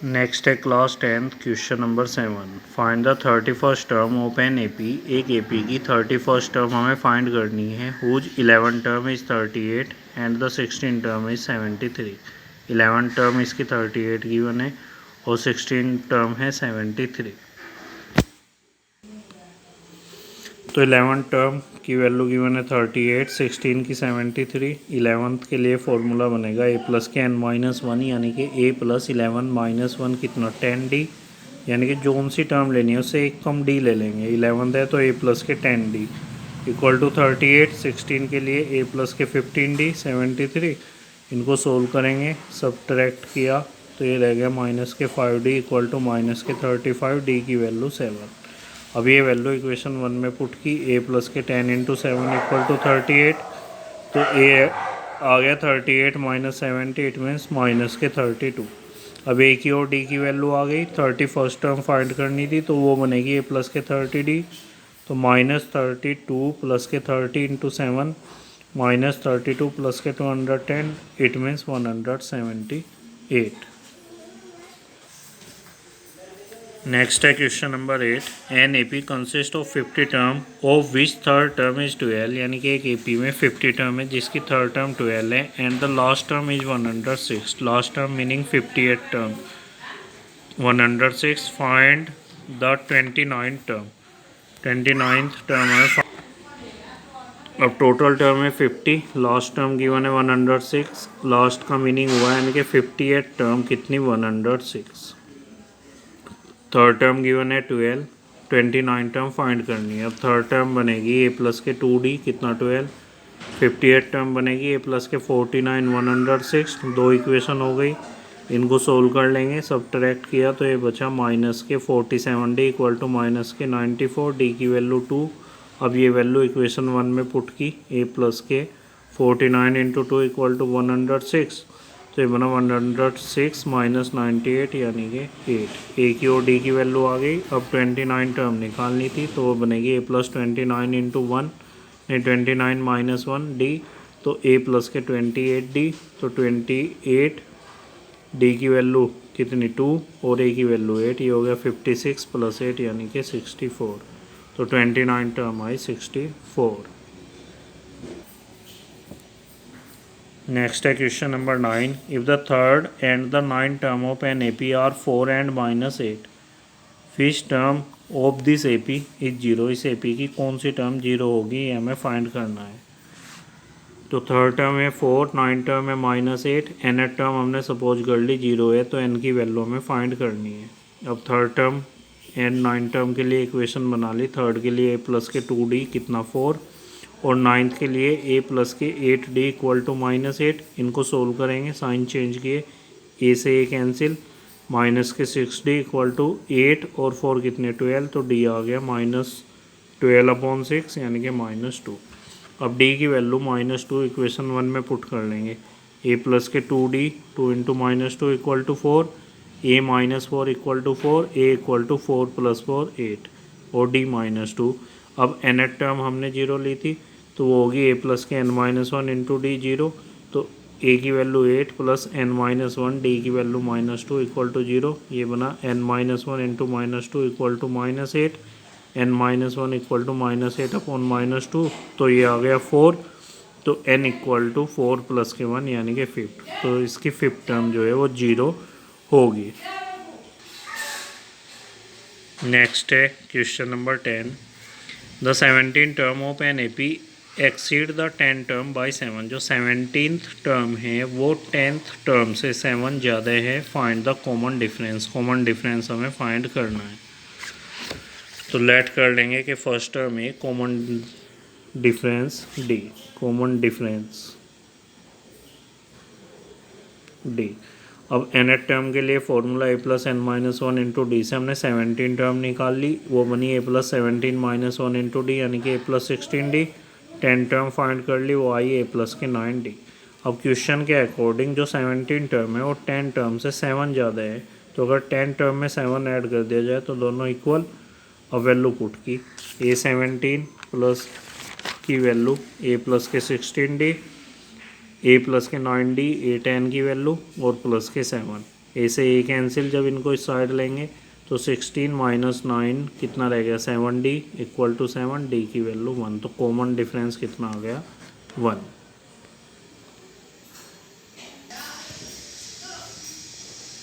Next है class 10th question number 7। Find the 31st term of an AP. एक AP की 31st term हमें find करनी है। Whose 11 term is 38 and the 16 term is 73। 11 term इसकी 38 given है और 16 टर्म है 73। तो 11 टर्म की वैल्यू गिवन है 38, 16 की 73। 11th के लिए फॉर्मूला बनेगा a प्लस के n-1 यानी कि a प्लस 11 माइनस 1 कितना 10d, यानी कि जो सी टर्म लेनी है उससे एक कम d ले लेंगे। 11th है तो a प्लस के 10d इक्वल टू 38। 16 के लिए a प्लस के 15d 73। इनको सोल्व करेंगे, सब्ट्रैक्ट किया तो ये रह गया माइनस के 5d इक्वल टू माइनस के 35, d की वैल्यू 7। अब ये वैल्यू इक्वेशन 1 में पुट की a प्लस के 10 इंटू 7 इक्वल टू 38। तो a आ गया 38 माइनस 78 मीन्स माइनस के 32। अब a की और d की वैल्यू आ गई। 31st टर्म फाइंड करनी थी तो वो बनेगी a प्लस के 30d। तो माइनस 32 प्लस के 30 इंटू 7 माइनस 32 प्लस के 210 इट मीन्स 178। नेक्स्ट है question number 8। An A P consist of 50 term of which third term is 12, यानी कि एक ए पी में 50 टर्म है जिसकी थर्ड टर्म 12 है and the last term is 106। Last term meaning 58 term 106। Find the 29 term. 29th term है। अब total term है 50, लास्ट टर्म गिवन है 106। लास्ट का मीनिंग हुआ है यानी कि 58 टर्म कितनी 106। थर्ड टर्म गिवन है 12। 29 टर्म फाइंड करनी है। अब थर्ड टर्म बनेगी a प्लस के 2d कितना 12। 58 टर्म बनेगी a प्लस के 49 106। दो इक्वेशन हो गई, इनको सोल्व कर लेंगे। सब्ट्रैक्ट किया तो ये बचा माइनस के 47d इक्वल टू माइनस के 94, d की वैल्यू 2। अब ये वैल्यू इक्वेशन 1 में पुट की a प्लस के 49 इंटू 2 इक्वल टू 106। तो ये बना 106 माइनस 98 यानी कि 8। ए की और डी की वैल्यू आ गई। अब 29 टर्म निकालनी थी तो वो बनेगी a प्लस 29 इंटू 1 नहीं 29 माइनस 1 डी। तो a प्लस के 28d तो 28 डी की वैल्यू कितनी 2 और a की वैल्यू 8। ये हो गया 56 प्लस 8 यानी कि 64। तो 29 टर्म आई 64। नेक्स्ट है question number 9। If the third and the 9 term of an A P are 4 and minus 8, which term of this A P is 0। इस ए पी की कौन सी टर्म 0 होगी ये हमें फाइंड करना है। तो थर्ड टर्म है 4, 9 टर्म है माइनस 8, एन टर्म हमने सपोज कर ली 0 है तो एन की वैल्यू हमें फाइंड करनी है। अब थर्ड टर्म एंड 9 टर्म के लिए इक्वेशन बना ली। थर्ड के लिए a प्लस के 2d कितना 4 और 9th के लिए a प्लस के 8d इक्वल टू माइनस 8। इनको सोल्व करेंगे, साइन चेंज किए, a से a कैंसिल, माइनस के 6d इक्वल टू 8 और 4 कितने 12। तो d आ गया माइनस 12/6 यानी कि -2। अब d की वैल्यू -2 इक्वेशन 1 में पुट कर लेंगे। a प्लस के 2d 2 into -2 equal to 4, a minus 4 equal to 4, a equal to 4 plus 4 8 और d -2। अब n टर्म हमने 0 ली थी तो वो होगी a प्लस के n-1 इंटू डी 0। तो a की वैल्यू 8 प्लस n-1 d की वैल्यू -2 इक्वल टू 0। ये बना n-1 into -2 equal to -8, n-1 equal to -8 upon -2। तो ये आ गया 4। तो n इक्वल टू 4 प्लस के 1 यानी कि 5। तो इसकी 5th टर्म जो है वो 0 होगी। नेक्स्ट है question number 10। The 17 term of an A P exceed the 10 term by 7। जो 17th टर्म है वो 10th टर्म से 7 ज़्यादा है। Find the common difference. Common difference हमें फाइंड करना है। तो लेट कर लेंगे कि फर्स्ट टर्म है common difference D. Common difference D. अब एन टर्म के लिए formula a plus n-1 into D से हमने 17 टर्म निकाल ली। वो बनी a प्लस 17-1 इंटू डी यानी कि a plus 16d। 10 term find कर ली, वो आई a प्लस के 9d। अब क्वेश्चन के अकॉर्डिंग जो 17 टर्म है वो 10 टर्म से 7 ज़्यादा है। तो अगर 10 टर्म में 7 ऐड कर दिया जाए तो दोनों इक्वल। अब वैल्यू पुट की a 17 प्लस की वैल्यू a प्लस के 16d, a प्लस के 9d, a 10 की वैल्यू और प्लस के 7। ए से ए कैंसिल, जब इनको इस साइड लेंगे तो 16 माइनस 9 कितना रह गया 7d इक्वल टू 7, डी की वैल्यू 1। तो कॉमन डिफरेंस कितना आ गया 1।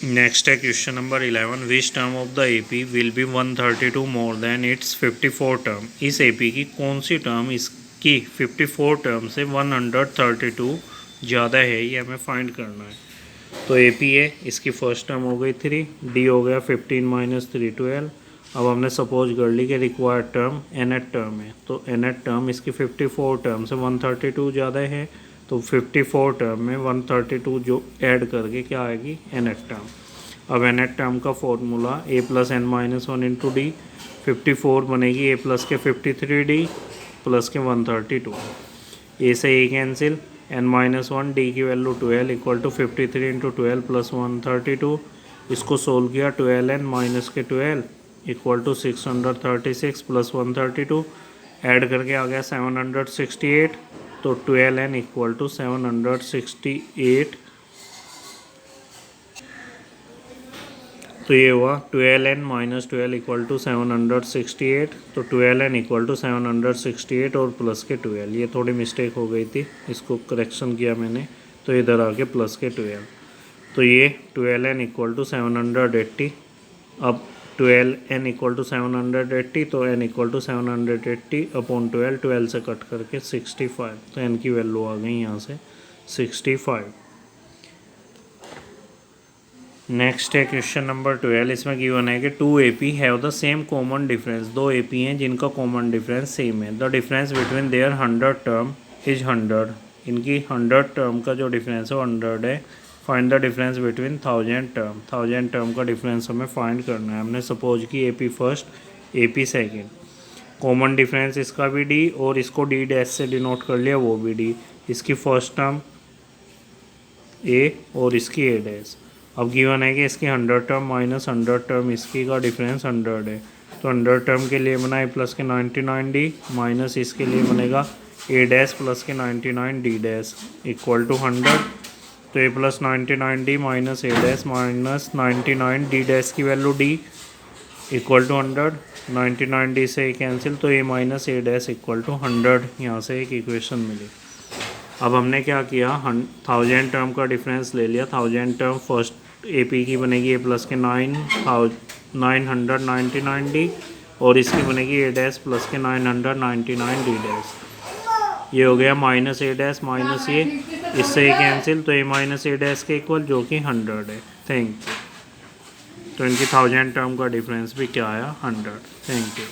नेक्स्ट है question number 11, which term of the AP will be 132 more than it's 54 term. इस एपी की कौन सी टर्म इसकी 54 टर्म से 132 ज़्यादा है, ये हमें फाइंड करना है। तो एपी है, इसकी फर्स्ट टर्म हो गई 3, डी हो गया 15 माइनस 3 12। अब हमने सपोज कर ली कि रिक्वायर्ड टर्म nth टर्म है, तो nth टर्म इसकी 54 टर्म से 132 ज़्यादा है, तो 54 टर्म में 132 जो ऐड करके क्या आएगी nth टर्म। अब nth टर्म का formula a plus n minus 1 into D, 54 बनेगी a प्लस के 53d प्लस के 132, a से a cancel, n minus 1 d की value 12 equal to 53 into 12 plus 132। इसको सोल्व किया 12n माइनस के 12 इक्वल टू 636 प्लस 132, ऐड करके आ गया 768। तो 12n इक्वल टू 768, तो ये हुआ 12n माइनस 12 इक्वल टू 768। तो 12n इक्वल टू 768 और प्लस के 12, ये थोड़ी मिस्टेक हो गई थी, इसको करेक्शन किया मैंने, तो इधर आके प्लस के 12। तो ये 12n इक्वल टू 780। अब 12n इक्वल टू 780, तो n इक्वल टू 780 अपॉन 12, 12 से कट करके 65, तो n की वैल्यू आ गई यहाँ से 65। नेक्स्ट है क्वेश्चन नंबर 12, इसमें गिवन है कि 2 AP have the same common difference. 2 AP हैं जिनका कॉमन डिफरेंस सेम है। The difference between their 100 term is 100। इनकी 100 टर्म का जो डिफरेंस है वो 100 है। Find the difference between 1000 term. 1000 term का डिफरेंस हमें फाइंड करना है। हमने सपोज की AP first AP second, common difference इसका भी D और इसको D डैश से डिनोट कर लिया, वो भी D। इसकी फर्स्ट टर्म A और इसकी A डैश। अब गिवन है कि इसकी 100 टर्म माइनस 100 टर्म इसकी का डिफरेंस 100 है। तो 100 टर्म के लिए बना ए प्लस के 99d माइनस इसके लिए बनेगा ए डैश प्लस के 99d डैश इक्वल टू 100। तो a plus 99d minus a dash minus 99d dash की value d equal to 100। 99d से कैंसिल, तो a minus a dash equal to 100। यहाँ से एक इक्वेशन मिली। अब हमने क्या किया, 1000 टर्म का डिफरेंस ले लिया। 1000 टर्म फर्स्ट AP की बनेगी ए प्लस के 999d और इसकी बनेगी ए डैश प्लस के 999d डैश। ये हो गया माइनस ए डैश माइनस ये, इससे कैंसिल, तो ए माइनस ए डैश के इक्वल जो कि 100 है। Thank you. तो इनकी 1000 टर्म का डिफरेंस भी क्या आया 100। Thank you.